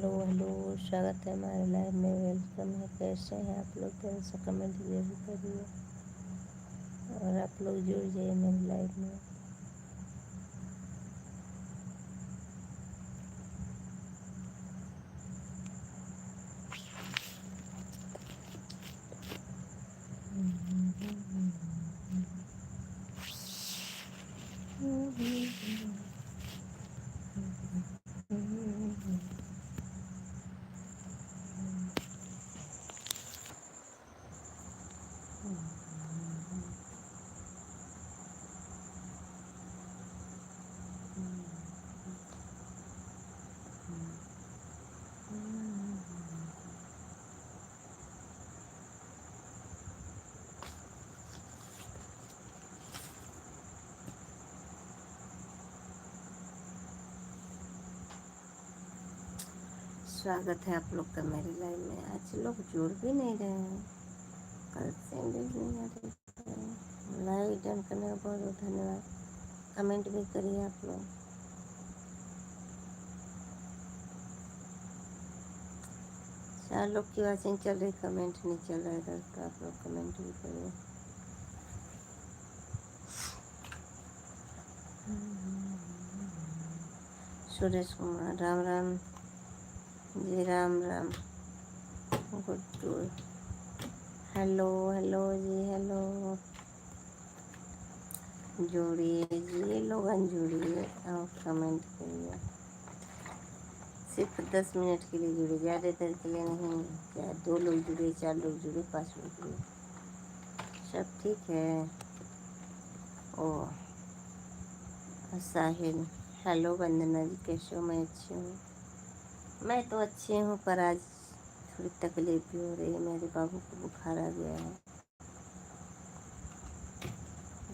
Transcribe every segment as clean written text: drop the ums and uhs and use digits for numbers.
Hello hello, स्वागत है हमारे लाइव में। वेलकम है। कैसे हैं आप लोग? प्यारे से कमेंट जरूर करिए और आप लोग जुड़ जाइए मेरे लाइव में। स्वागत है आप लोग का मेरे लाइव में। आज लोग जुड़ भी नहीं रहे हैं, कल से भी नहीं आ रहे हैं। लाइव डन करने का बहुत बहुत धन्यवाद। कमेंट भी करिए आप लोग। 4 लोग की वॉचिंग चल रही, कमेंट नहीं चल रहा है इधर, तो आप लोग कमेंट भी करिए। सुरेश कुमार, राम राम जी, राम राम। गुड्डू, हेलो हेलो जी, हेलो। जोड़िए जी, लोगन जुड़िए और कमेंट करिए। सिर्फ 10 मिनट के लिए जुड़े, ज़्यादा देर के लिए नहीं। चाहे 2 लोग जुड़े, 4 लोग जुड़े, 5 लोग जुड़े, सब ठीक है। ओ साहिल, हेलो वंदना जी, कैसे हो? मैं अच्छी हूँ। मैं तो अच्छी हूँ, पर आज थोड़ी तकलीफ भी हो रही है। मेरे बाबू को बुखार आ गया है।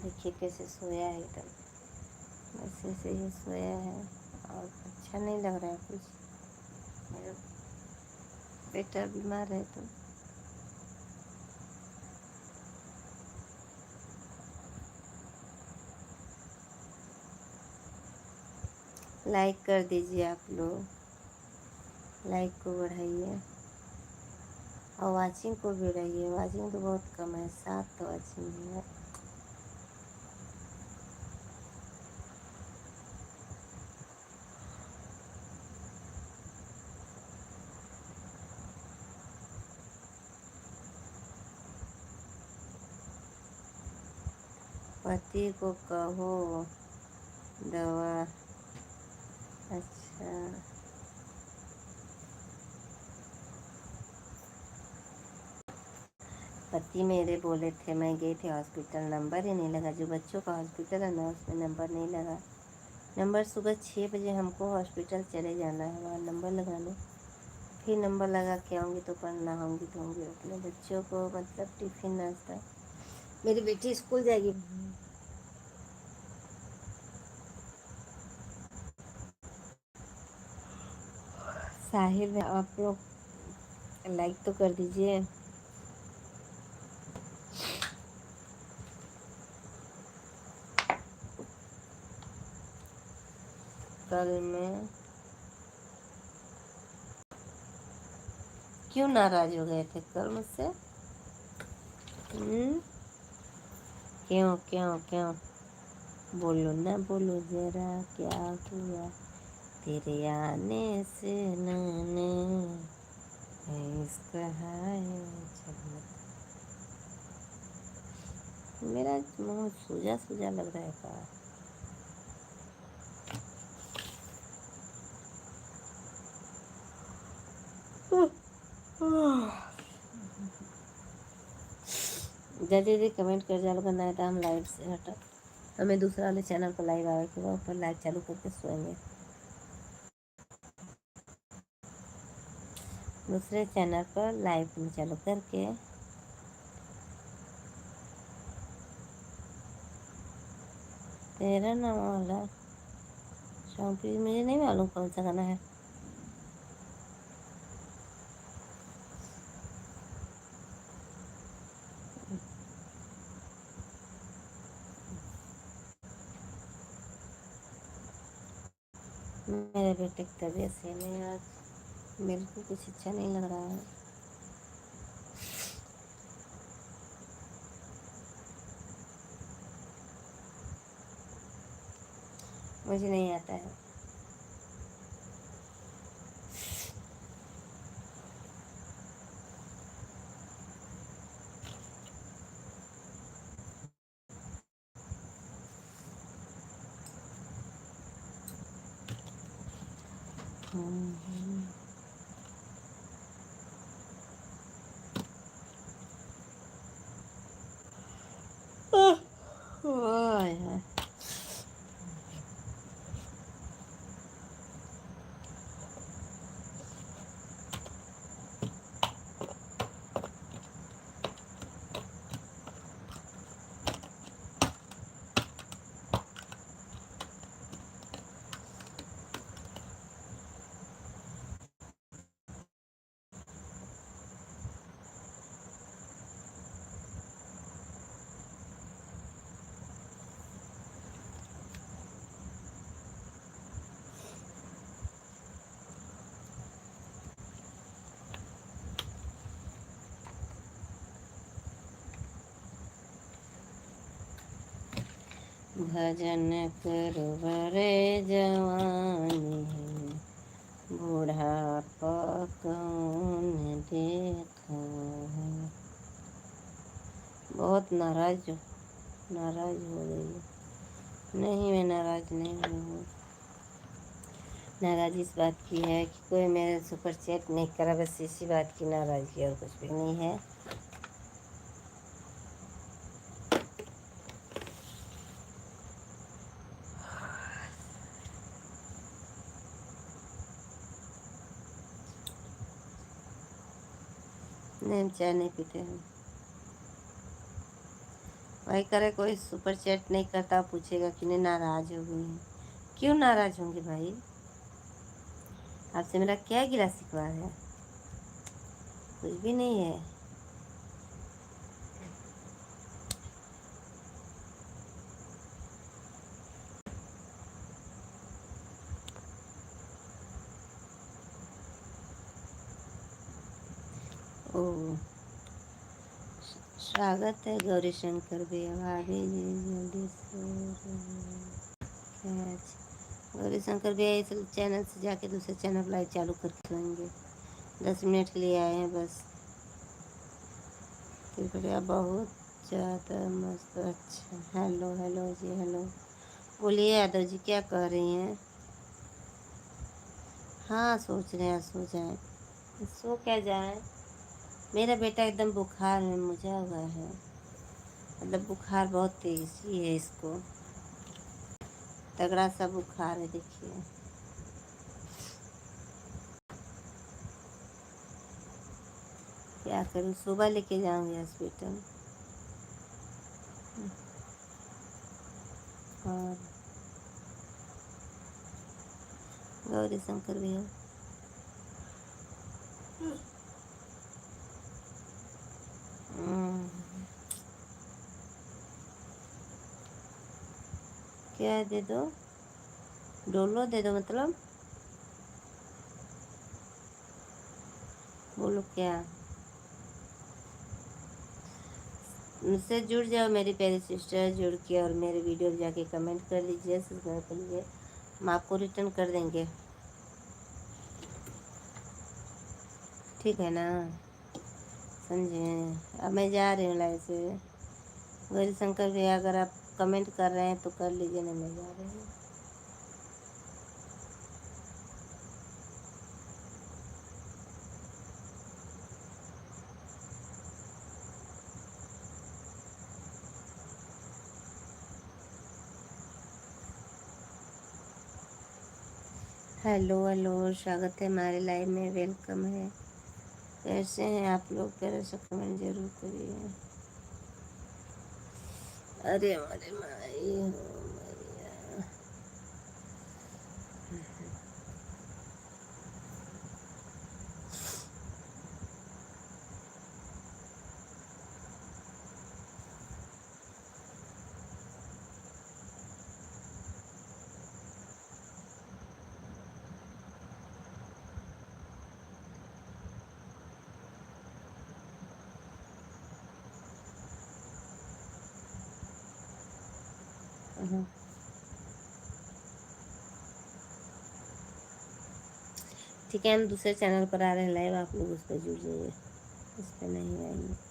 देखिए कैसे सोया है एकदम, वैसे से ही सोया है और अच्छा नहीं लग रहा है कुछ। मेरा बेटा बीमार है तो लाइक कर दीजिए आप लोग, लाइक को बढ़ाइए और वाचिंग को भी बढ़ाइए। वाचिंग तो बहुत कम है, 7 तो वाचिंग है। पति को कहो दवा। अच्छा, पति मेरे बोले थे, मैं गई थी हॉस्पिटल, नंबर ही नहीं लगा। जो बच्चों का हॉस्पिटल है ना, उसमें नंबर नहीं लगा। नंबर सुबह 6 बजे हमको हॉस्पिटल चले जाना है, वहाँ नंबर लगाने। फिर नंबर लगा के आऊँगी तो पढ़ना होंगी तो होंगी। अपने बच्चों को मतलब टिफिन नाश्ता, मेरी बेटी स्कूल जाएगी। साहिल में आप लोग लाइक तो कर दीजिए। कल में क्यों नाराज हो गए थे कल मुझसे? क्यों क्यों क्यों? बोलो ना, बोलो जरा, क्या हुआ तेरे आने से? मैंने इसका है जन्नत। मेरा मुँह सूजा सूजा लग रहा है का? जल्दी जल्दी कमेंट कर जाओ, नहीं तो हम लाइव से हटा, हमें दूसरा वाले चैनल पर लाइव आवे के बाद ऊपर लाइव चालू करके सोएंगे। दूसरे चैनल पर लाइव चालू करके तेरा नाम वाला सॉन्ग, प्लीज मुझे नहीं मालूम कौन सा गाना है। मेरे बेटे की तबीयत सही नहीं है आज। मेरे को कुछ अच्छा नहीं लग रहा है। मुझे नहीं आता है। ओह यार। भजन करो बरे जवानी, बुढ़ापा कौन देखा है। बहुत नाराज हो गई। नहीं, मैं नाराज नहीं हूँ। नाराज़ी इस बात की है कि कोई मेरे सुपर चैट नहीं करा, बस इसी बात की नाराज़गी, और कुछ भी नहीं है। नहीं, हम चाय नहीं पीते हैं। भाई करे कोई सुपर चैट नहीं करता, पूछेगा कि नहीं नाराज़ हो गई हैं। क्यों नाराज़ होंगे भाई? आपसे मेरा क्या गिला शिकवा है? कुछ भी नहीं है। ओह, स्वागत है गौरी शंकर भैया। भाभी जी जल्दी से गौरी शंकर भैया इस चैनल से जाके दूसरे चैनल लाइव चालू करके लाएंगे। 10 मिनट के लिए आए हैं बस। कृपया बहुत ज़्यादा मस्त। अच्छा, हेलो हेलो जी, हेलो। बोलिए यादव जी, क्या कह रही हैं? हाँ, सोच रहे हैं सो जाएं। सो क्या जाएं? मेरा बेटा एकदम बुखार में मुझा हुआ है। मतलब बुखार बहुत तेज़ी है इसको। तगड़ा सा बुखार है, देखिए। क्या करूँ, सुबह लेके जाऊंगी हॉस्पिटल। और गौरी शंकर भैया, हम्म, क्या दे दो? डोलो दे दो मतलब? बोलो क्या? मुझसे जुड़ जाओ मेरी प्यारी सिस्टर, जुड़ के और मेरे वीडियो जाके कमेंट कर दीजिए, सब्सक्राइब कर लीजिए। हम आपको रिटर्न कर देंगे, ठीक है ना? समझे? अब मैं जा रही हूँ लाइव से। गौरी शंकर भैया, अगर आप कमेंट कर रहे हैं तो कर लीजिए, ना मैं जा रही हूँ। हेलो हेलो, स्वागत है हमारे लाइव में, वेलकम है। कैसे हैं आप लोग? प्यारे से कमेंट जरूर करिए। अरे हमारे माई हो मैया। हैं। ठीक है, हम दूसरे चैनल पर आ रहे हैं लाइव, आप लोग उस पर जुड़ जाइए, इस पर नहीं आएंगे।